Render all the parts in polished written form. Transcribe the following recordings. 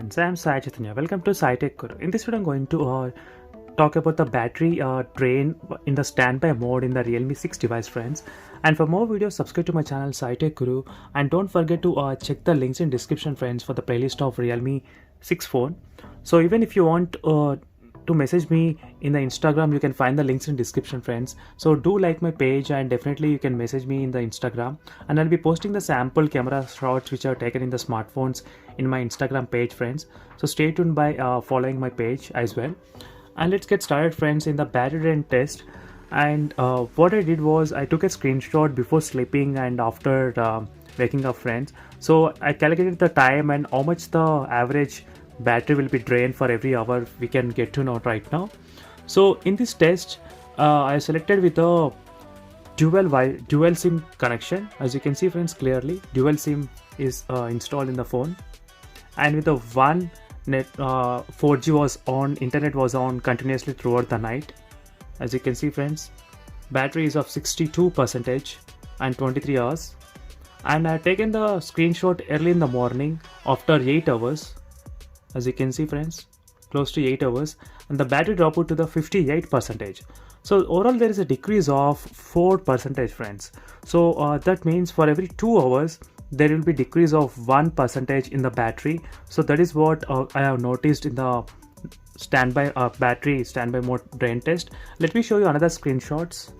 friends, I am Sai Chaitanya. Welcome to SciTech Guru. In this video I'm going to talk about the battery drain in the standby mode in the Realme 6 device, friends. And for more videos, subscribe to my channel SciTech Guru, and don't forget to check the links in description, friends, for the playlist of Realme 6 phone. So even if you want to message me in the Instagram, you can find the links in description, friends. So do like my page, and definitely you can message me in the Instagram, and I'll be posting the sample camera shots which are taken in the smartphones in my Instagram page, friends. So stay tuned by following my page as well. And let's get started, friends, in the battery drain test. And what I did was I took a screenshot before sleeping and after waking up, friends. So I calculated the time and how much the average battery will be drained for every hour we can get to know right now. So in this test, I selected with a dual SIM connection. As you can see, friends, clearly dual SIM is installed in the phone, and with the one net 4G was on, internet was on continuously throughout the night. As you can see, friends, battery is of 62% and 23 hours. And I have taken the screenshot early in the morning after 8 hours. As you can see, friends, close to 8 hours, and the battery dropped to the 58%. So overall there is a decrease of 4%, friends. So that means for every 2 hours there will be decrease of 1% in the battery. So that is what I have noticed in the battery standby mode drain test. Let me show you another screenshots.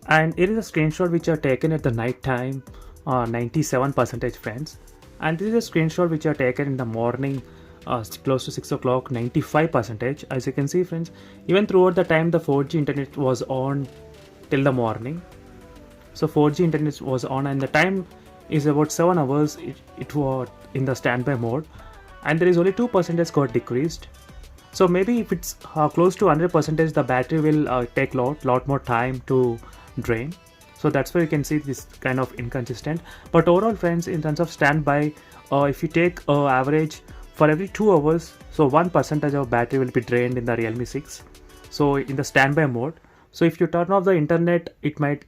And here is a screenshot which are taken at the night time, 97%, friends. And this is a screenshot which are taken in the morning, close to 6 o'clock, 95%. As you can see, friends, even throughout the time the 4G internet was on till the morning. So 4G internet was on, and the time is about 7 hours it was in the standby mode, and there is only 2% got decreased. So maybe if it's close to 100%, the battery will take lot more time to drain. So that's why you can see this kind of inconsistent. But overall, friends, in terms of standby, if you take average for every 2 hours, so 1% of battery will be drained in the Realme 6. So in the standby mode. So if you turn off the internet,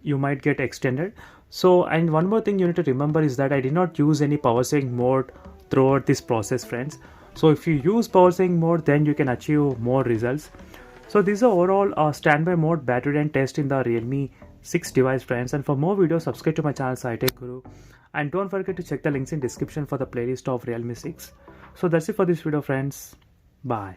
you might get extended. So, and one more thing you need to remember is that I did not use any power saving mode throughout this process, friends. So if you use power saving mode, then you can achieve more results. So this is the overall standby mode battery drain test in the Realme 6 device, friends. And for more videos, subscribe to my channel SciTech Guru, and don't forget to check the links in description for the playlist of Realme 6. So that's it for this video, friends. Bye.